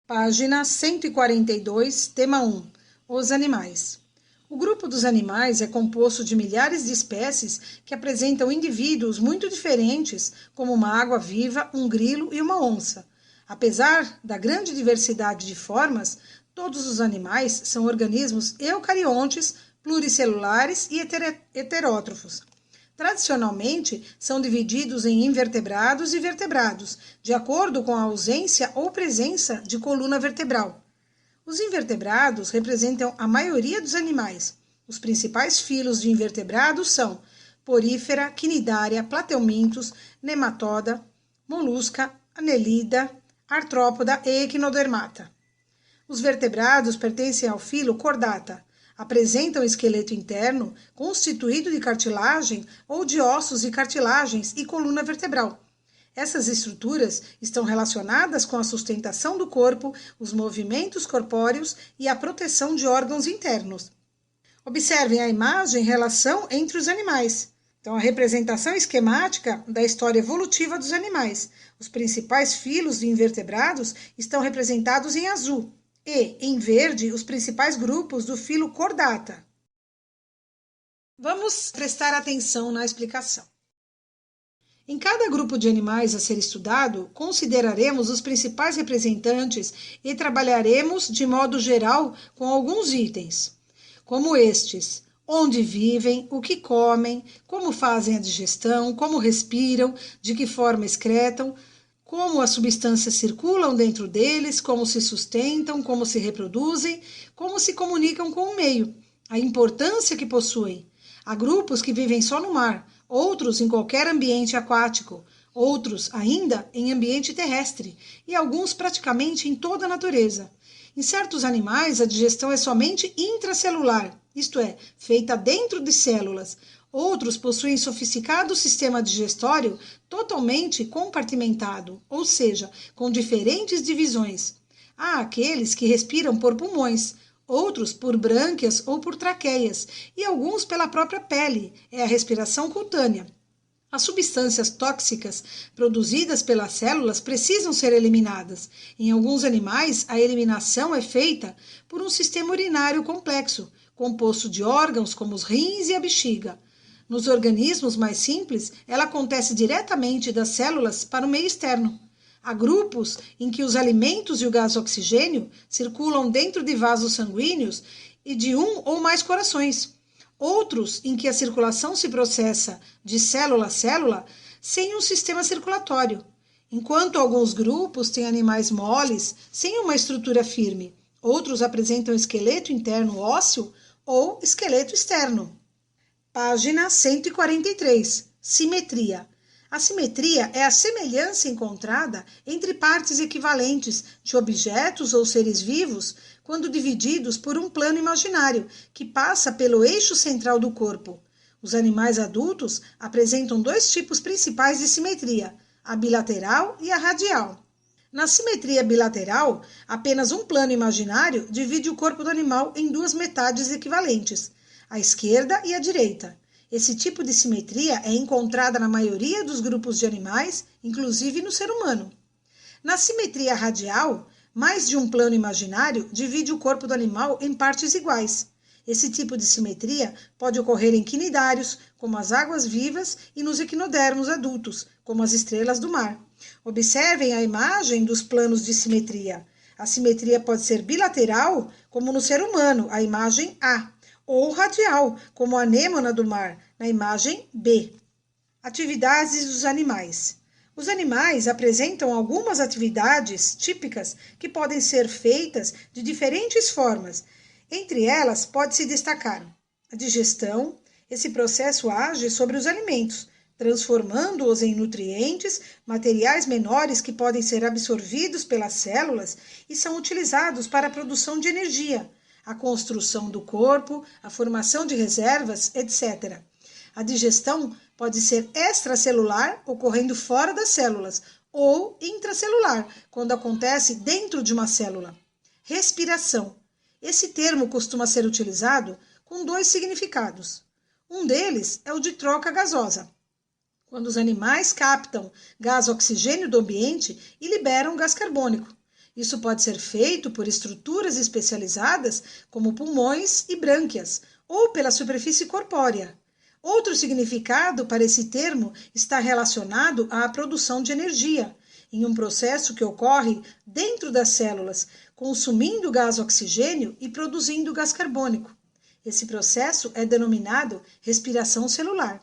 Página 142, tema 1. Os animais. O grupo dos animais é composto de milhares de espécies que apresentam indivíduos muito diferentes, como uma água-viva, um grilo e uma onça. Apesar da grande diversidade de formas, todos os animais são organismos eucariontes, pluricelulares e heterótrofos. Tradicionalmente, são divididos em invertebrados e vertebrados, de acordo com a ausência ou presença de coluna vertebral. Os invertebrados representam a maioria dos animais. Os principais filos de invertebrados são Porífera, Cnidária, Plateumintos, Nematoda, Molusca, Annelida, Artrópoda e Equinodermata. Os vertebrados pertencem ao filo Chordata. Apresentam esqueleto interno constituído de cartilagem ou de ossos e cartilagens e coluna vertebral. Essas estruturas estão relacionadas com a sustentação do corpo, os movimentos corpóreos e a proteção de órgãos internos. Observem a imagem em relação entre os animais. Então, a representação esquemática da história evolutiva dos animais. Os principais filos de invertebrados estão representados em azul. E, em verde, os principais grupos do filo Chordata. Vamos prestar atenção na explicação. Em cada grupo de animais a ser estudado, consideraremos os principais representantes e trabalharemos de modo geral com alguns itens, como estes: onde vivem, o que comem, como fazem a digestão, como respiram, de que forma excretam, como as substâncias circulam dentro deles, como se sustentam, como se reproduzem, como se comunicam com o meio, a importância que possuem. Há grupos que vivem só no mar, outros em qualquer ambiente aquático, outros ainda em ambiente terrestre e alguns praticamente em toda a natureza. Em certos animais, a digestão é somente intracelular, isto é, feita dentro de células. Outros possuem sofisticado sistema digestório totalmente compartimentado, ou seja, com diferentes divisões. Há aqueles que respiram por pulmões, outros por brânquias ou por traqueias, e alguns pela própria pele, é a respiração cutânea. As substâncias tóxicas produzidas pelas células precisam ser eliminadas. Em alguns animais, a eliminação é feita por um sistema urinário complexo, composto de órgãos como os rins e a bexiga. Nos organismos mais simples, ela acontece diretamente das células para o meio externo. Há grupos em que os alimentos e o gás oxigênio circulam dentro de vasos sanguíneos e de um ou mais corações. Outros em que a circulação se processa de célula a célula sem um sistema circulatório. Enquanto alguns grupos têm animais moles sem uma estrutura firme, outros apresentam esqueleto interno ósseo ou esqueleto externo. Página 143. Simetria. A simetria é a semelhança encontrada entre partes equivalentes de objetos ou seres vivos quando divididos por um plano imaginário que passa pelo eixo central do corpo. Os animais adultos apresentam dois tipos principais de simetria, a bilateral e a radial. Na simetria bilateral, apenas um plano imaginário divide o corpo do animal em duas metades equivalentes, a esquerda e a direita. Esse tipo de simetria é encontrada na maioria dos grupos de animais, inclusive no ser humano. Na simetria radial, mais de um plano imaginário divide o corpo do animal em partes iguais. Esse tipo de simetria pode ocorrer em quinidários, como as águas vivas, e nos equinodermos adultos, como as estrelas do mar. Observem a imagem dos planos de simetria. A simetria pode ser bilateral, como no ser humano, a imagem A, ou radial, como a anêmona do mar, na imagem B. Atividades dos animais. Os animais apresentam algumas atividades típicas que podem ser feitas de diferentes formas. Entre elas, pode-se destacar a digestão. Esse processo age sobre os alimentos, transformando-os em nutrientes, materiais menores que podem ser absorvidos pelas células e são utilizados para a produção de energia, a construção do corpo, a formação de reservas, etc. A digestão pode ser extracelular, ocorrendo fora das células, ou intracelular, quando acontece dentro de uma célula. Respiração. Esse termo costuma ser utilizado com dois significados. Um deles é o de troca gasosa, quando os animais captam gás oxigênio do ambiente e liberam gás carbônico. Isso pode ser feito por estruturas especializadas, como pulmões e brânquias, ou pela superfície corpórea. Outro significado para esse termo está relacionado à produção de energia, em um processo que ocorre dentro das células, consumindo gás oxigênio e produzindo gás carbônico. Esse processo é denominado respiração celular.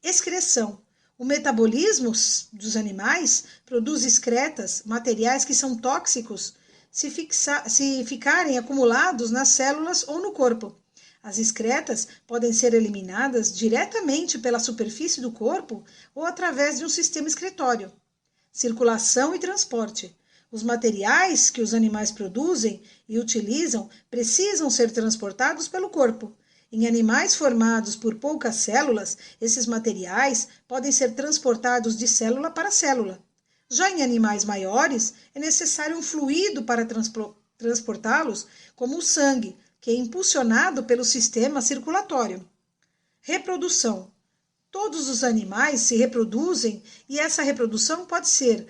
Excreção. O metabolismo dos animais produz excretas, materiais que são tóxicos se ficarem acumulados nas células ou no corpo. As excretas podem ser eliminadas diretamente pela superfície do corpo ou através de um sistema excretório. Circulação e transporte. Os materiais que os animais produzem e utilizam precisam ser transportados pelo corpo. Em animais formados por poucas células, esses materiais podem ser transportados de célula para célula. Já em animais maiores, é necessário um fluido para transportá-los, como o sangue, que é impulsionado pelo sistema circulatório. Reprodução. Todos os animais se reproduzem e essa reprodução pode ser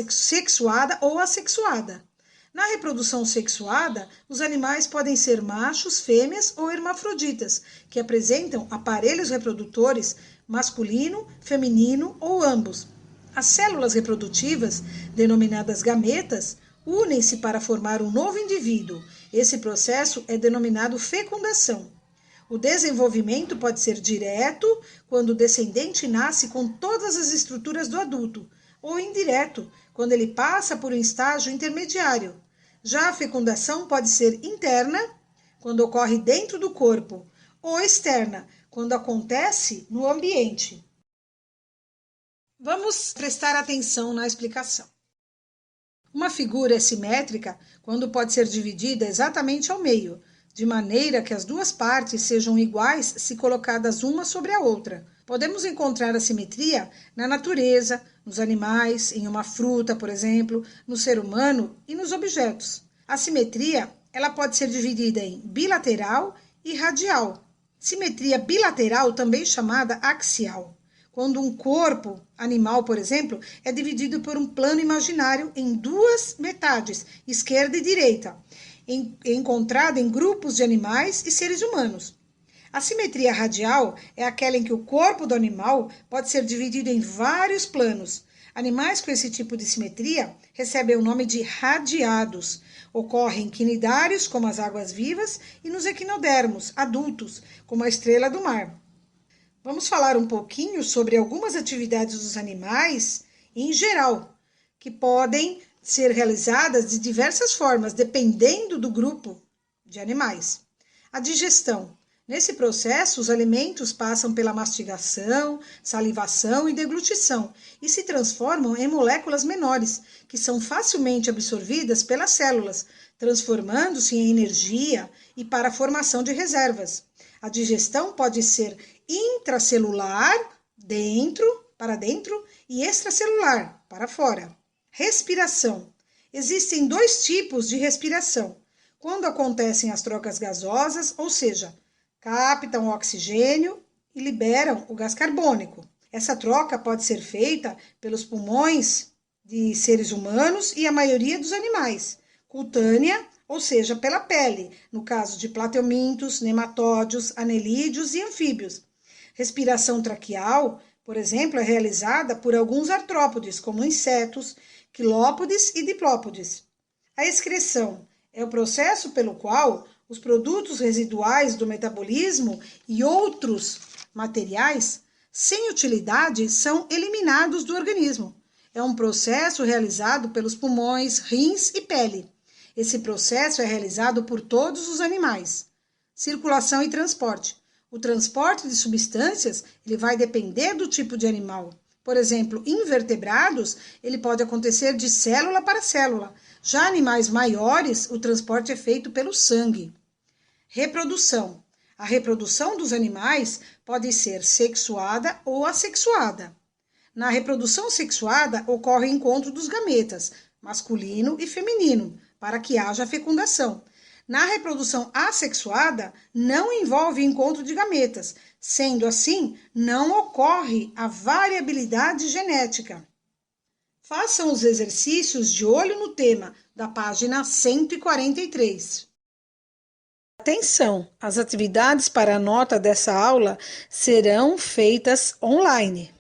sexuada ou assexuada. Na reprodução sexuada, os animais podem ser machos, fêmeas ou hermafroditas, que apresentam aparelhos reprodutores masculino, feminino ou ambos. As células reprodutivas, denominadas gametas, unem-se para formar um novo indivíduo. Esse processo é denominado fecundação. O desenvolvimento pode ser direto, quando o descendente nasce com todas as estruturas do adulto, ou indireto, quando ele passa por um estágio intermediário. Já a fecundação pode ser interna, quando ocorre dentro do corpo, ou externa, quando acontece no ambiente. Vamos prestar atenção na explicação. Uma figura é simétrica quando pode ser dividida exatamente ao meio, de maneira que as duas partes sejam iguais se colocadas uma sobre a outra. Podemos encontrar a simetria na natureza, nos animais, em uma fruta, por exemplo, no ser humano e nos objetos. A simetria, ela pode ser dividida em bilateral e radial. Simetria bilateral, também chamada axial. Quando um corpo animal, por exemplo, é dividido por um plano imaginário em duas metades, esquerda e direita, encontrada em grupos de animais e seres humanos. A simetria radial é aquela em que o corpo do animal pode ser dividido em vários planos. Animais com esse tipo de simetria recebem o nome de radiados. Ocorre em quinidários, como as águas-vivas, e nos equinodermos, adultos, como a estrela do mar. Vamos falar um pouquinho sobre algumas atividades dos animais, em geral, que podem ser realizadas de diversas formas, dependendo do grupo de animais. A digestão. Nesse processo, os alimentos passam pela mastigação, salivação e deglutição e se transformam em moléculas menores, que são facilmente absorvidas pelas células, transformando-se em energia e para a formação de reservas. A digestão pode ser intracelular, para dentro, e extracelular, para fora. Respiração. Existem dois tipos de respiração. Quando acontecem as trocas gasosas, ou seja, captam o oxigênio e liberam o gás carbônico. Essa troca pode ser feita pelos pulmões de seres humanos e a maioria dos animais. Cutânea, ou seja, pela pele, no caso de plateumintos, nematódios, anelídeos e anfíbios. Respiração traqueal, por exemplo, é realizada por alguns artrópodes, como insetos, quilópodes e diplópodes. A excreção é o processo pelo qual os produtos residuais do metabolismo e outros materiais sem utilidade são eliminados do organismo. É um processo realizado pelos pulmões, rins e pele. Esse processo é realizado por todos os animais. Circulação e transporte. O transporte de substâncias ele vai depender do tipo de animal. Por exemplo, invertebrados, ele pode acontecer de célula para célula. Já animais maiores, o transporte é feito pelo sangue. Reprodução. A reprodução dos animais pode ser sexuada ou assexuada. Na reprodução sexuada, ocorre o encontro dos gametas, masculino e feminino, para que haja fecundação. Na reprodução assexuada, não envolve encontro de gametas, sendo assim, não ocorre a variabilidade genética. Façam os exercícios de olho no tema da página 143. Atenção! As atividades para a nota dessa aula serão feitas online.